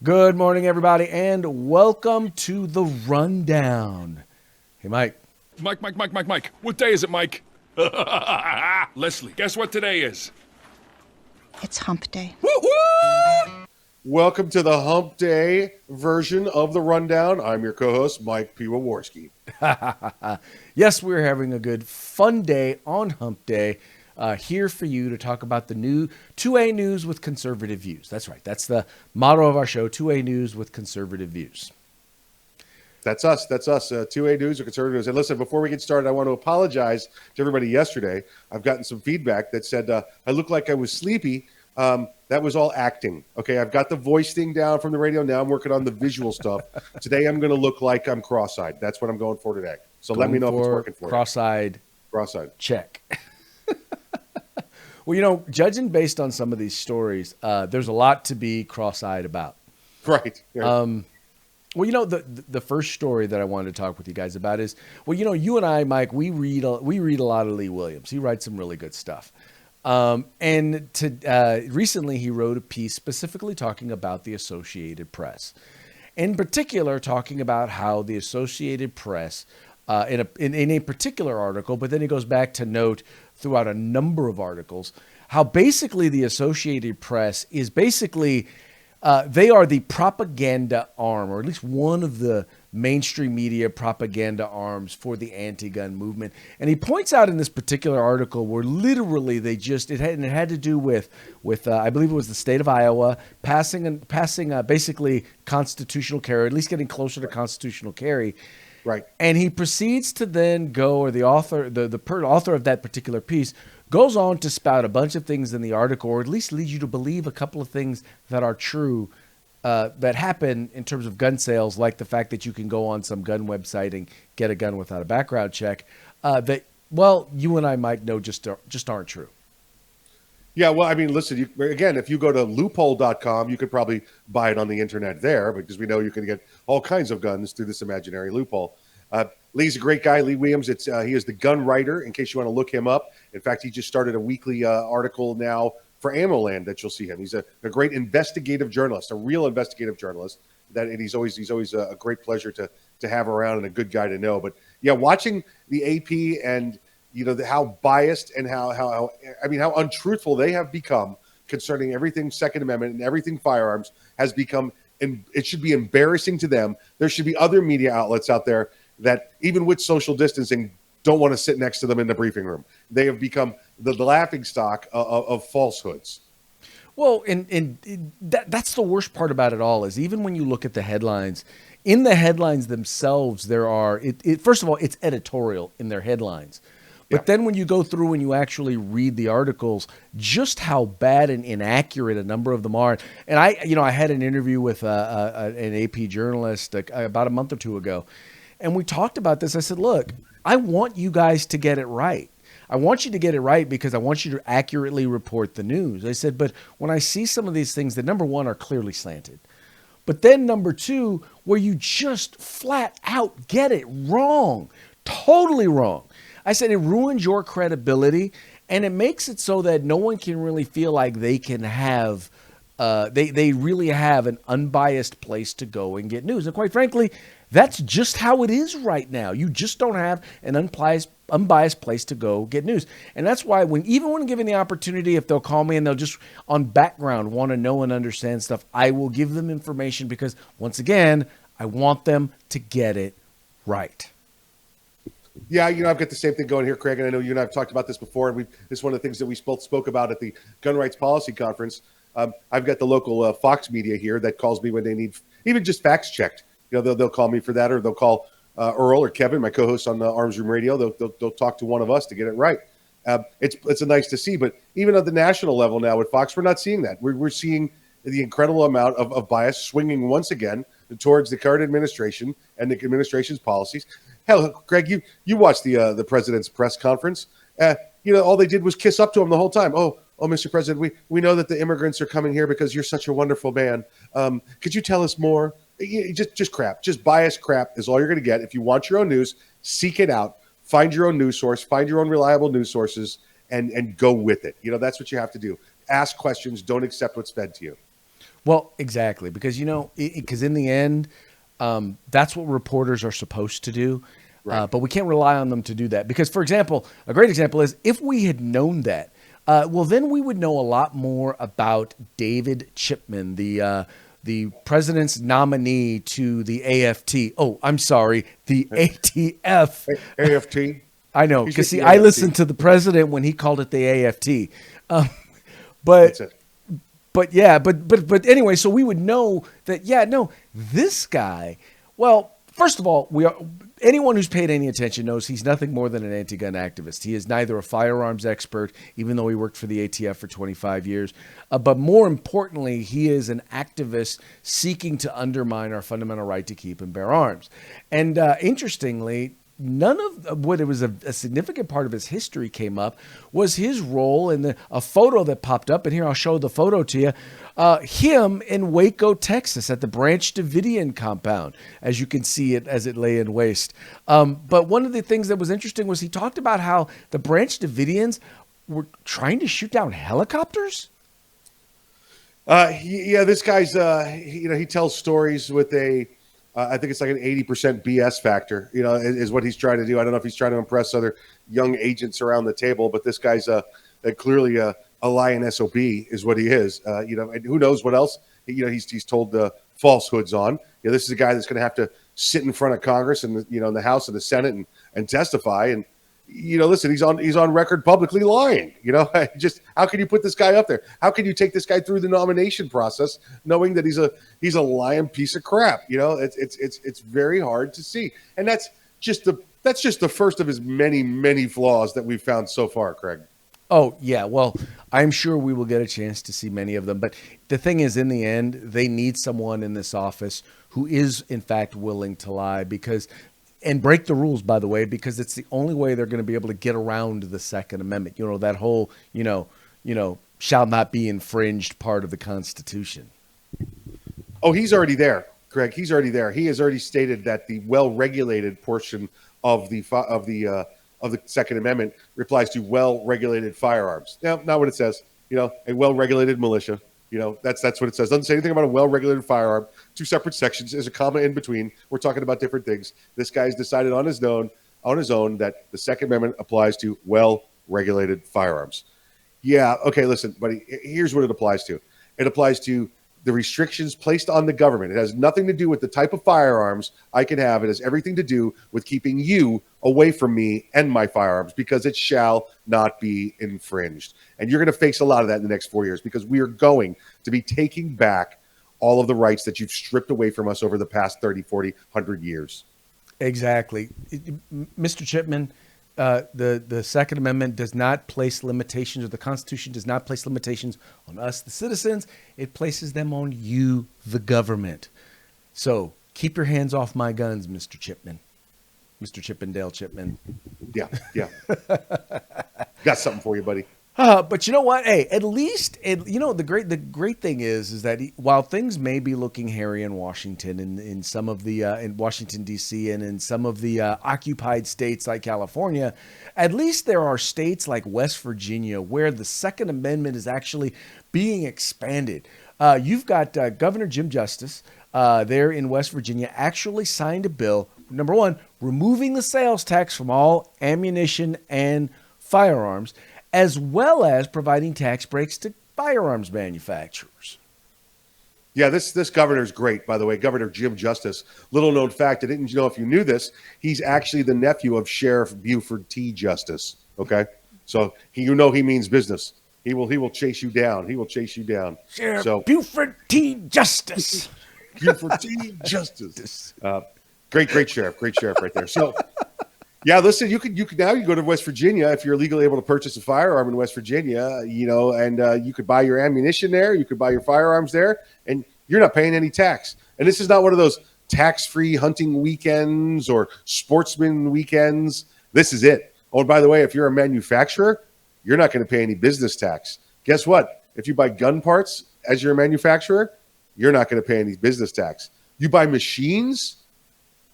Good morning, everybody, and welcome to the Rundown. Hey, Mike. Mike. What day is it, Mike? Leslie, guess what today is? It's hump day. Woo-hoo! Welcome to the hump day version of the Rundown. I'm your co-host, Mike P. Waworski. Yes, we're having a good, fun day on hump day. Here for you to talk about the new 2A News with conservative views. That's right. That's the motto of our show, 2A News with conservative views. That's us. 2A News or conservative news. And listen, before we get started, I want to apologize to everybody yesterday. I've gotten some feedback that said I looked like I was sleepy. That was all acting. Okay, I've got the voice thing down from the radio. Now I'm working on the visual stuff. Today I'm going to look like I'm cross-eyed. That's what I'm going for today. So let me know if it's working for you. Cross-eyed. Check. Well, judging based on some of these stories, there's a lot to be cross-eyed about. Right. Well, the first story that I wanted to talk with you guys about is, you and I, Mike, we read a lot of Lee Williams. He writes some really good stuff. Recently he wrote a piece specifically talking about the Associated Press. In particular, talking about how the Associated Press, in a particular article, but then he goes back to note throughout a number of articles, how basically the Associated Press is basically, they are the propaganda arm, or at least one of the mainstream media propaganda arms for the anti-gun movement. And he points out in this particular article where literally it had to do with I believe it was the state of Iowa passing basically constitutional carry, or at least getting closer to constitutional carry. Right. And he proceeds to then go, or the author of that particular piece goes on to spout a bunch of things in the article, or at least leads you to believe a couple of things that are true, that happen in terms of gun sales, like the fact that you can go on some gun website and get a gun without a background check, you and I might know just aren't true. Yeah, well, I mean, listen, if you go to loophole.com, you could probably buy it on the internet there, because we know you can get all kinds of guns through this imaginary loophole. Lee's a great guy, Lee Williams. He is the gun writer, in case you want to look him up. In fact, he just started a weekly article now for AmmoLand that you'll see him. He's a great investigative journalist, a real investigative journalist. And he's always a great pleasure to have around and a good guy to know. But yeah, watching the AP and how biased and how untruthful they have become concerning everything Second Amendment and everything firearms has become, and it should be embarrassing to them. There should be other media outlets out there that, even with social distancing, don't want to sit next to them in the briefing room. They have become the laughing stock of falsehoods. Well, and that's the worst part about it all, is even when you look at the headlines, in the headlines themselves, first of all, it's editorial in their headlines. But then when you go through and you actually read the articles, just how bad and inaccurate a number of them are. And I had an interview with an AP journalist about a month or two ago, and we talked about this. I said, look, I want you guys to get it right. I want you to get it right because I want you to accurately report the news. I said, but when I see some of these things that, number one, are clearly slanted, but then number two, where you just flat out get it wrong, totally wrong. I said, it ruins your credibility, and it makes it so that no one can really feel like they can have, they really have an unbiased place to go and get news. And quite frankly, that's just how it is right now. You just don't have an unbiased place to go get news. And that's why even when given the opportunity, if they'll call me and they'll just on background want to know and understand stuff, I will give them information, because once again, I want them to get it right. Yeah, I've got the same thing going here, Craig, and I know you and I have talked about this before, and this is one of the things that we both spoke about at the Gun Rights Policy Conference. I've got the local Fox media here that calls me when they need even just facts checked. They'll call me for that, or they'll call Earl or Kevin, my co-hosts on Arms Room Radio. They'll talk to one of us to get it right. It's a nice to see, but even at the national level now with Fox, we're not seeing that. We're seeing the incredible amount of bias swinging once again towards the current administration and the administration's policies. Hell, Greg, you watched the president's press conference. All they did was kiss up to him the whole time. Oh, Mr. President, we know that the immigrants are coming here because you're such a wonderful man. Could you tell us more? Just crap. Just biased crap is all you're going to get. If you want your own news, seek it out. Find your own news source. Find your own reliable news sources and go with it. That's what you have to do. Ask questions. Don't accept what's fed to you. Well, exactly, because because in the end, that's what reporters are supposed to do. Right. But we can't rely on them to do that because, for example, a great example is if we had known that, well, then we would know a lot more about David Chipman, the president's nominee to the AFT. Oh, I'm sorry, the ATF. AFT. I know, He's because with see, the I AFT. listened to the president when he called it the AFT. But That's it. but yeah, but anyway, so we would know that. Yeah, no, this guy. Well, first of all, we are anyone who's paid any attention knows he's nothing more than an anti-gun activist. He is neither a firearms expert, even though he worked for the ATF for 25 years, but more importantly, he is an activist seeking to undermine our fundamental right to keep and bear arms. And interestingly, none of what it was a significant part of his history came up was his role in a photo that popped up. And here I'll show the photo to you. Him in Waco, Texas, at the Branch Davidian compound, as you can see it as it lay in waste. But one of the things that was interesting was he talked about how the Branch Davidians were trying to shoot down helicopters. Yeah, this guy's he tells stories with I think it's like an 80% BS factor. Is what he's trying to do. I don't know if he's trying to impress other young agents around the table, but this guy's clearly a lion SOB is what he is. And who knows what else he's told the falsehoods on. This is a guy that's going to have to sit in front of Congress and in the House and the Senate and testify. And listen, he's on record publicly lying. Just how can you put this guy up there? How can you take this guy through the nomination process knowing that he's a lying piece of crap? It's very hard to see, and that's just the first of his many flaws that we've found so far, Craig. Oh, yeah. Well, I'm sure we will get a chance to see many of them. But the thing is, in the end, they need someone in this office who is, in fact, willing to lie and break the rules, by the way, because it's the only way they're going to be able to get around the Second Amendment. That whole, shall not be infringed part of the Constitution. Oh, he's already there, Craig. He's already there. He has already stated that the well-regulated portion of the Second Amendment applies to well-regulated firearms. Now, not what it says. A well-regulated militia. That's what it says. Doesn't say anything about a well-regulated firearm. Two separate sections. There's a comma in between. We're talking about different things. This guy's decided on his own that the Second Amendment applies to well-regulated firearms. Yeah. Okay. Listen, buddy. Here's what it applies to. It applies to the restrictions placed on the government. It has nothing to do with the type of firearms I can have. It has everything to do with keeping you away from me and my firearms because it shall not be infringed. And you're going to face a lot of that in the next 4 years because we are going to be taking back all of the rights that you've stripped away from us over the past 30, 40, 100 years. Exactly. Mr. Chipman, the Second Amendment does not place limitations, or the Constitution does not place limitations on us, the citizens. It places them on you, the government. So keep your hands off my guns, Mr. Chipman. Mr. Chippendale Chipman. Yeah. Got something for you, buddy. But you know what? Hey, at least the great thing is that while things may be looking hairy in Washington, in some of the in Washington D.C. and in some of the occupied states like California, at least there are states like West Virginia where the Second Amendment is actually being expanded. You've got Governor Jim Justice there in West Virginia actually signed a bill. Number one, removing the sales tax from all ammunition and firearms, as well as providing tax breaks to firearms manufacturers. Yeah, this governor's great, by the way. Governor Jim Justice. Little known fact, I didn't know if you knew this. He's actually the nephew of Sheriff Buford T. Justice. Okay, so he means business. He will chase you down. He will chase you down. Sheriff Buford T. Justice. Buford T. Justice. Great sheriff right there. So. Yeah, listen, you could now you go to West Virginia if you're legally able to purchase a firearm in West Virginia, and you could buy your ammunition there, you could buy your firearms there, and you're not paying any tax. And this is not one of those tax-free hunting weekends or sportsman weekends. This is it. Oh, and by the way, if you're a manufacturer, you're not going to pay any business tax. Guess what? If you buy gun parts as your manufacturer, you're not going to pay any business tax. You buy machines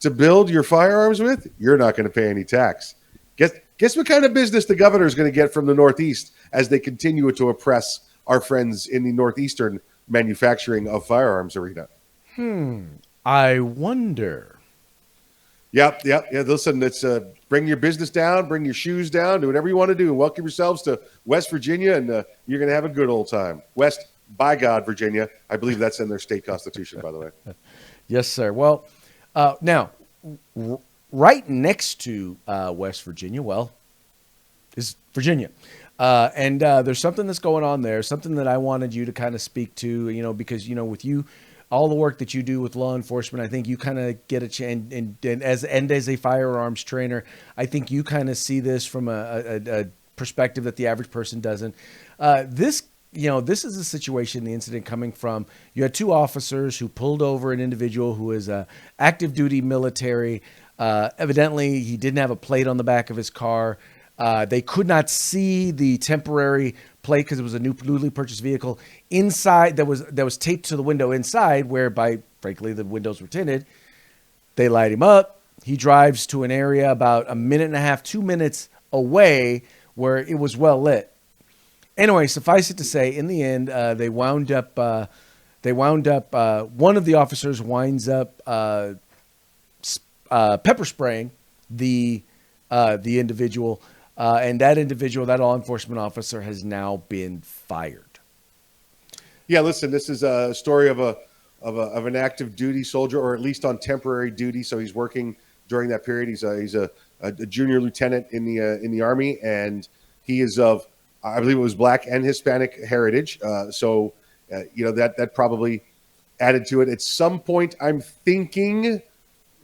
to build your firearms with, you're not going to pay any tax. Guess what kind of business the governor is going to get from the Northeast as they continue to oppress our friends in the northeastern manufacturing of firearms arena. I wonder. Yep. Yeah. Listen, it's bring your business down, bring your shoes down, do whatever you want to do. Welcome yourselves to West Virginia, and you're going to have a good old time. West, by God, Virginia. I believe that's in their state constitution, by the way. Yes, sir. Well, now, right next to West Virginia, is Virginia. And there's something that's going on there, something that I wanted you to kind of speak to, because, with you, all the work that you do with law enforcement, I think you kind of get a chance, and as a firearms trainer, I think you kind of see this from a perspective that the average person doesn't. This is a situation, the incident coming from, you had two officers who pulled over an individual who is active duty military. Evidently, he didn't have a plate on the back of his car. They could not see the temporary plate because it was a newly purchased vehicle inside that was taped to the window inside, whereby, frankly, the windows were tinted. They light him up. He drives to an area about a minute and a half, 2 minutes away where it was well lit. Anyway, suffice it to say, in the end, they wound up. One of the officers winds up pepper spraying the individual. And that individual, that law enforcement officer, has now been fired. Yeah, listen, this is a story of an active duty soldier, or at least on temporary duty. So he's working during that period. He's a junior lieutenant in the Army, and he is of, I believe it was Black and Hispanic heritage. That probably added to it. At some point, I'm thinking,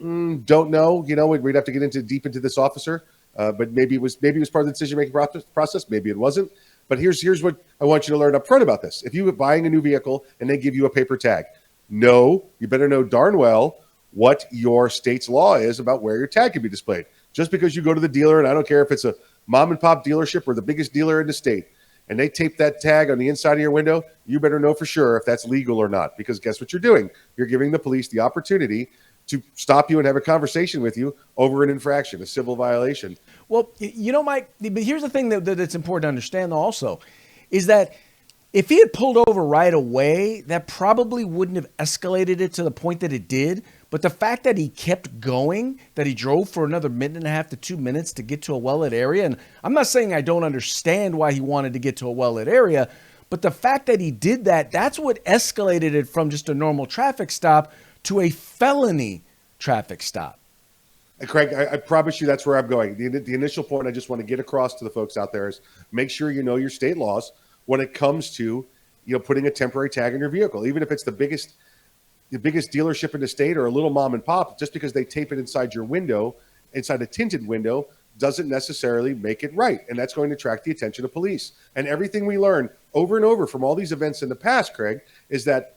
don't know. We'd have to get deep into this officer. But maybe it was part of the decision-making process. Maybe it wasn't. But here's what I want you to learn up front about this. If you were buying a new vehicle and they give you a paper tag, you better know darn well what your state's law is about where your tag can be displayed. Just because you go to the dealer, and I don't care if it's a mom and pop dealership or the biggest dealer in the state, and they tape that tag on the inside of your window, you better know for sure if that's legal or not. Because guess what you're doing? You're giving the police the opportunity to stop you and have a conversation with you over an infraction, a civil violation. Well, Mike, but here's the thing that's important to understand also, is that if he had pulled over right away, that probably wouldn't have escalated it to the point that it did. But the fact that he kept going, that he drove for another minute and a half to 2 minutes to get to a well-lit area, and I'm not saying I don't understand why he wanted to get to a well-lit area, but the fact that he did that, that's what escalated it from just a normal traffic stop to a felony traffic stop. Craig, I promise you that's where I'm going. The initial point I just want to get across to the folks out there is make sure you know your state laws when it comes to putting a temporary tag in your vehicle, even if it's the biggest dealership in the state or a little mom and pop. Just because they tape it inside your window, inside a tinted window, doesn't necessarily make it right, and that's going to attract the attention of police. And everything we learn over and over from all these events in the past, Craig, is that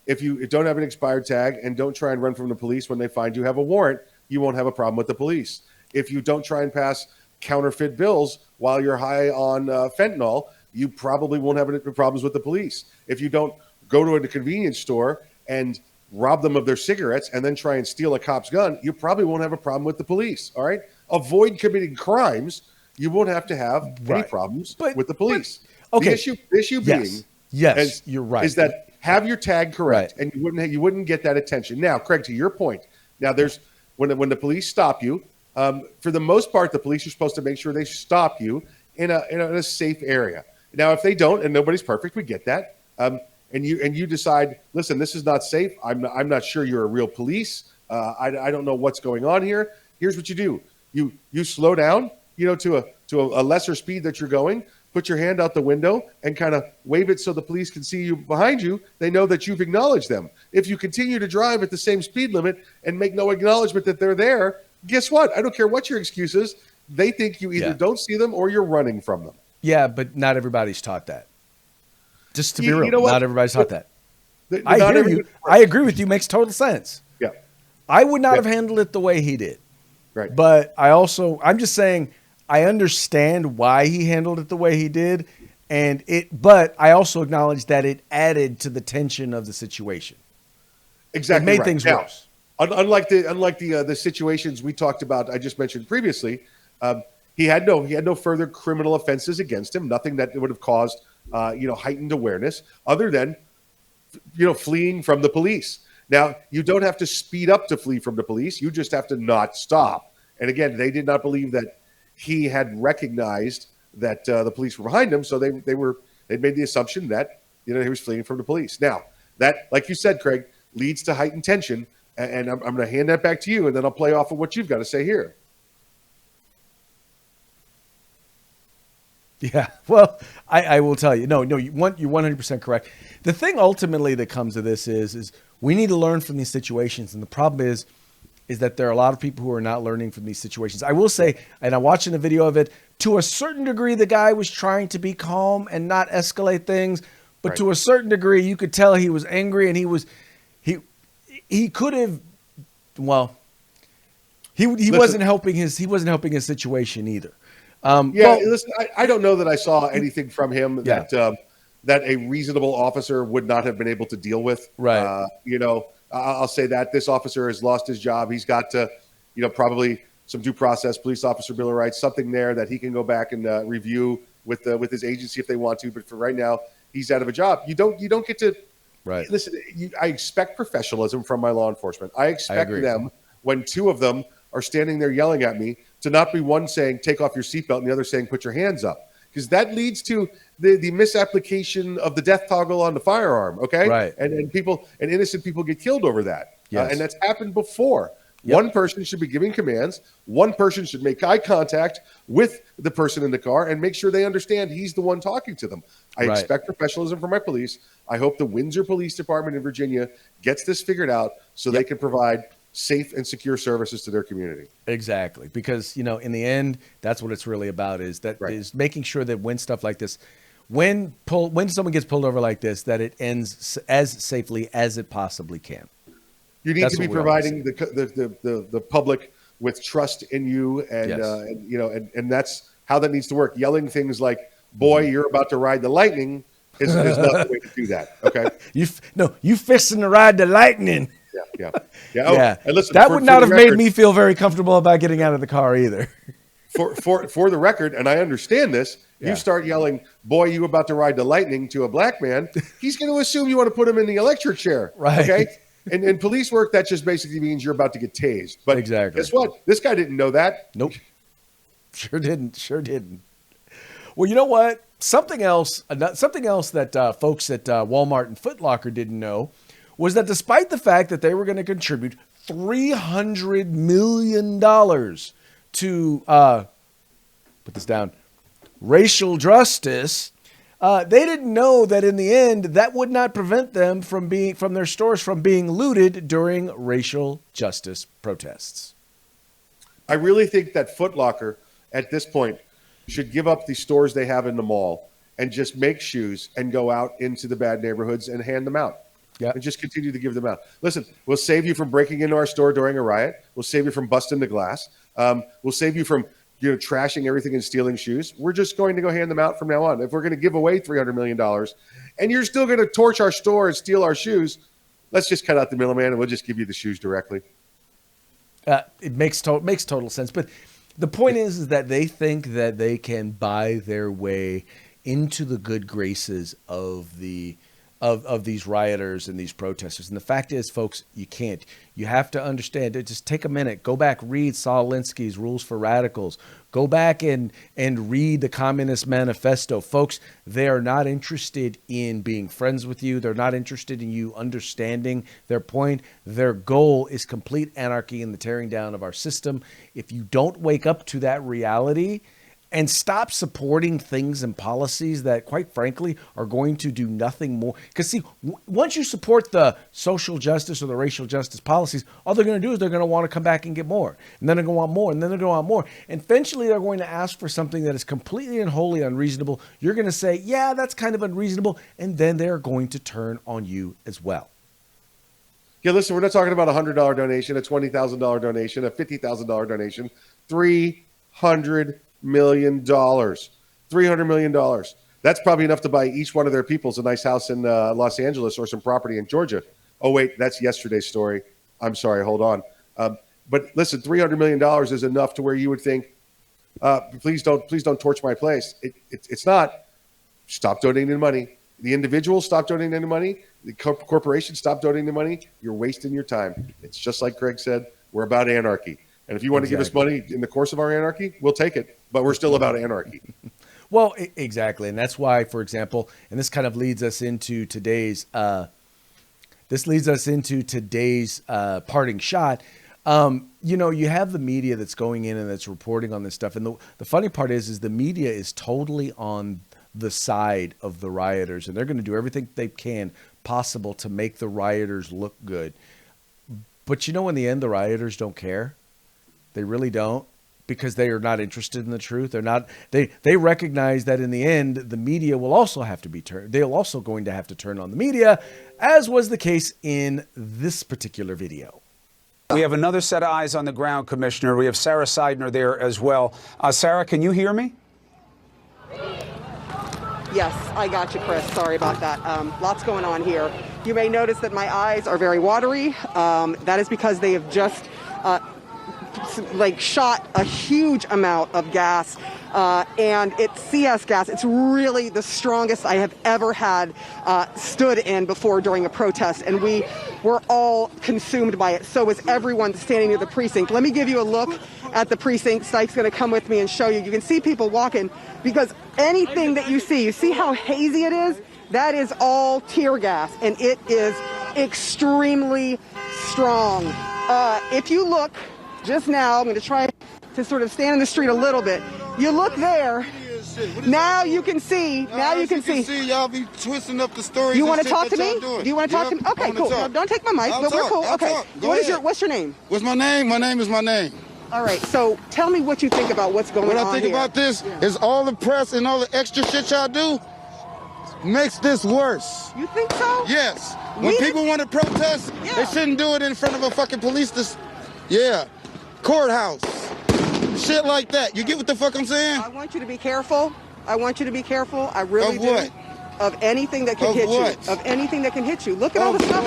if you don't have an expired tag and don't try and run from the police when they find you have a warrant, you won't have a problem with the police. If you don't try and pass counterfeit bills while you're high on fentanyl, you probably won't have any problems with the police. If you don't go to a convenience store and rob them of their cigarettes and then try and steal a cop's gun, you probably won't have a problem with the police. All right? Avoid committing crimes. You won't have to have any problems with the police. Okay. The issue being, you're right, is that have your tag correct, and you wouldn't get that attention. Now, Craig, to your point, now there's when the police stop you, for the most part, the police are supposed to make sure they stop you in a safe area. Now, if they don't, and nobody's perfect, we get that. And you decide, listen, this is not safe. I'm not sure you're a real police. I don't know what's going on here. Here's what you do: you slow down, to a lesser speed that you're going. Put your hand out the window and kind of wave it so the police can see you behind you. They know that you've acknowledged them. If you continue to drive at the same speed limit and make no acknowledgement that they're there, guess what? I don't care what your excuse is. They think you either don't see them or you're running from them. Yeah, but not everybody's taught that. Just to be real, not everybody's taught that. I hear you. I agree with you. Makes total sense. Yeah. I would not have handled it the way he did. Right. But I'm just saying, I understand why he handled it the way he did, but I also acknowledge that it added to the tension of the situation. Exactly, it made things worse. Unlike the situations we talked about, I just mentioned previously, he had no further criminal offenses against him, nothing that would have caused heightened awareness, other than fleeing from the police. Now, you don't have to speed up to flee from the police. You just have to not stop. And again, they did not believe that he had recognized that the police were behind him, so they made the assumption that he was fleeing from the police. Now, that, like you said, Craig, leads to heightened tension, and I'm going to hand that back to you, and then I'll play off of what you've got to say here. Yeah, well, I will tell you. No, you're 100% correct. The thing ultimately that comes to this is we need to learn from these situations, and the problem is that there are a lot of people who are not learning from these situations. I will say, and I'm watching a video of it, to a certain degree, the guy was trying to be calm and not escalate things, but Right. to a certain degree, you could tell he was angry, and he could have, well, he wasn't helping his situation either. Listen, I don't know that I saw anything from him Yeah. that a reasonable officer would not have been able to deal with. Right. I'll say that this officer has lost his job. He's got to, probably some due process, police officer bill of rights, something there that he can go back and review with his agency if they want to. But for right now, he's out of a job. You don't get to. Right. Listen, I expect professionalism from my law enforcement. I expect agree. them, when two of them are standing there yelling at me, to not be one saying, take off your seatbelt, and the other saying, put your hands up. Because that leads to the misapplication of the death toggle on the firearm, okay? Right. And innocent people get killed over that. Yes. And that's happened before. Yep. One person should be giving commands. One person should make eye contact with the person in the car and make sure they understand he's the one talking to them. I Right. expect professionalism from my police. I hope the Windsor Police Department in Virginia gets this figured out so they can provide safe and secure services to their community. Exactly. Because, in the end, that's what it's really about is making sure that when stuff like this, when someone gets pulled over like this, that it ends as safely as it possibly can. You need That's to be what we always providing the public with trust in you, and Yes. and that's how that needs to work. Yelling things like "Boy, you're about to ride the lightning" is not the way to do that. Okay. You fixing to ride the lightning. Yeah. Yeah. And listen, that for would not the have made record- me feel very comfortable about getting out of the car either. For the record, and I understand this. Yeah. You start yelling, "Boy, you about to ride the lightning" to a black man, he's going to assume you want to put him in the electric chair. Right. Okay. And in police work, that just basically means you're about to get tased. But Exactly. guess what? This guy didn't know that. Nope. Sure didn't. Well, you know what? Something else that folks at Walmart and Foot Locker didn't know was that despite the fact that they were going to contribute $300 million to put this down, racial justice, they didn't know that in the end that would not prevent them from their stores from being looted during racial justice protests. I really think that Foot Locker at this point should give up the stores they have in the mall and just make shoes and go out into the bad neighborhoods and hand them out. Yeah. And just continue to give them out. Listen, we'll save you from breaking into our store during a riot. We'll save you from busting the glass. We'll save you from trashing everything and stealing shoes. We're just going to go hand them out from now on. If we're going to give away $300 million and you're still going to torch our store and steal our shoes, let's just cut out the middleman and we'll just give you the shoes directly. It makes total sense. But the point is that they think that they can buy their way into the good graces of these rioters and these protesters. And the fact is, folks, you can't. You have to understand. Just take a minute. Go back, read Saul Alinsky's Rules for Radicals. Go back and read the Communist Manifesto. Folks, they are not interested in being friends with you. They're not interested in you understanding their point. Their goal is complete anarchy and the tearing down of our system. If you don't wake up to that reality and stop supporting things and policies that, quite frankly, are going to do nothing more. Because, see, once you support the social justice or the racial justice policies, all they're going to do is they're going to want to come back and get more. And then they're going to want more. And then they're going to want more. And eventually, they're going to ask for something that is completely and wholly unreasonable. You're going to say, yeah, that's kind of unreasonable. And then they're going to turn on you as well. Yeah, listen, we're not talking about a $100 donation, a $20,000 donation, a $50,000 donation. $300 million. $300 million. That's probably enough to buy each one of their peoples a nice house in Los Angeles or some property in Georgia. Oh, wait, that's yesterday's story. I'm sorry, hold on. But listen, $300 million is enough to where you would think, please don't torch my place. It's not. Stop donating money. The individuals stop donating any money. The corporations stop donating the money. You're wasting your time. It's just like Craig said. We're about anarchy. And if you want to give us money in the course of our anarchy, we'll take it. But we're still about anarchy. Well, exactly. And that's why, for example, and this kind of leads us into today's parting shot. You have the media that's going in and that's reporting on this stuff. And the funny part is the media is totally on the side of the rioters, and they're going to do everything they can possible to make the rioters look good. But in the end, the rioters don't care. They really don't, because they are not interested in the truth. They recognize that in the end, the media will also have to be turned. They're also going to have to turn on the media, as was the case in this particular video. We have another set of eyes on the ground, Commissioner. We have Sarah Seidner there as well. Sarah, can you hear me? Yes, I got you, Chris. Sorry about that. Lots going on here. You may notice that my eyes are very watery. That is because they have just shot a huge amount of gas, and it's CS gas. It's really the strongest I have ever had stood in before during a protest, and we were all consumed by it. So was everyone standing near the precinct. Let me give you a look at the precinct. Sykes going to come with me and show you. You can see people walking, because anything that you see how hazy it is? That is all tear gas, and it is extremely strong. If you look just now, I'm going to try to sort of stand in the street a little bit. You look there. Now you can see. Now you can see. Y'all be twisting up the stories. You want to talk to me? Do you want to talk to me? Okay, cool. No, don't take my mic, but we're cool. Okay. What's your name? What's my name? My name is my name. All right. So tell me what you think about what's going on here. What I think about this is all the press and all the extra shit y'all do makes this worse. You think so? Yes. When people want to protest, they shouldn't do it in front of a fucking police courthouse. Shit like that. You get what the fuck I'm saying? I want you to be careful. I really do. What? Of anything that can hit you. Of anything that can hit you. Look at all the stuff.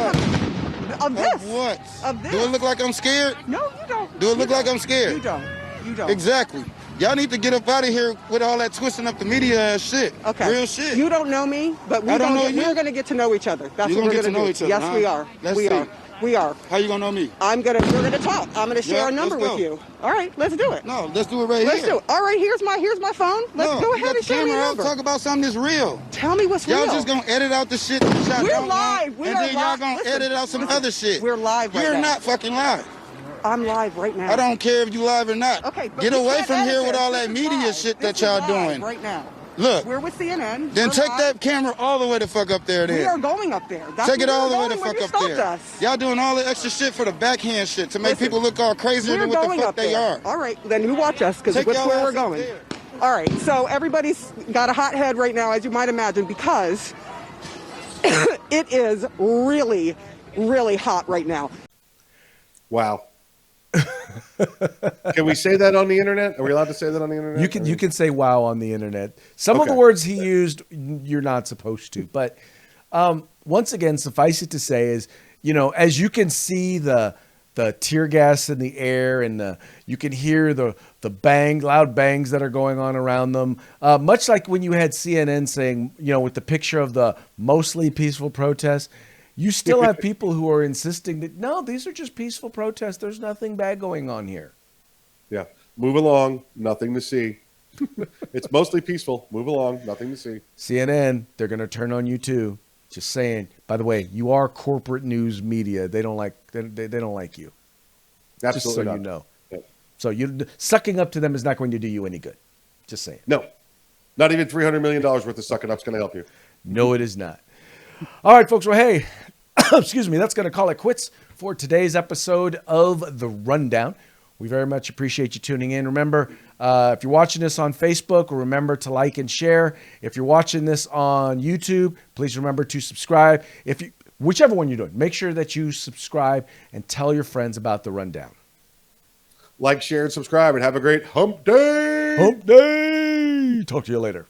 Of this. Of what? Of this. Do it look like I'm scared? No, you don't. Do it look like I'm scared? You don't. Exactly. Y'all need to get up out of here with all that twisting up the media ass shit. Okay. Real shit. You don't know me, but we're going to get to know each other. That's what we're going to do. Each other, yes, huh? we are. We are. How you gonna know me? We're gonna talk. I'm gonna share a number with you. All right, let's do it. No, let's do it right here. Let's do it. All right, here's my phone. Let's go ahead and share me a number. Talk about something that's real. Tell me what's real. Y'all just gonna edit out the shit that y'all We're don't live. want, and then y'all gonna edit out some other shit. We're live right now. You're not fucking live. I'm live right now. I don't care if you live or not. Okay, but get away from here with all that media shit that y'all doing. Right now. Look. We're with CNN. Then take that camera all the way the fuck up there then. We are going up there. Take it all the way the fuck up there. Y'all doing all the extra shit for the backhand shit to make people look all crazier than what the fuck they are. All right, then you watch us, because that's where we're going. All right, so everybody's got a hot head right now, as you might imagine, because it is really, really hot right now. Wow. Can we say that on the internet? Are we allowed to say that on the internet? You can say wow on the internet. Some of the words he used, you're not supposed to. But once again, suffice it to say is, as you can see the tear gas in the air, and you can hear the loud bangs that are going on around them. Much like when you had CNN saying, with the picture of the mostly peaceful protests, you still have people who are insisting that, no, these are just peaceful protests. There's nothing bad going on here. Yeah. Move along. Nothing to see. It's mostly peaceful. Move along. Nothing to see. CNN, they're going to turn on you too. Just saying. By the way, you are corporate news media. They don't like they don't like you. Absolutely just so not. you know. Yeah. So sucking up to them is not going to do you any good. Just saying. No. Not even $300 million worth of sucking up is going to help you. No, it is not. All right, folks. Well, hey, excuse me. That's going to call it quits for today's episode of The Rundown. We very much appreciate you tuning in. Remember, if you're watching this on Facebook, remember to like and share. If you're watching this on YouTube, please remember to subscribe. Whichever one you're doing, make sure that you subscribe and tell your friends about The Rundown. Like, share, and subscribe, and have a great hump day. Hump day. Talk to you later.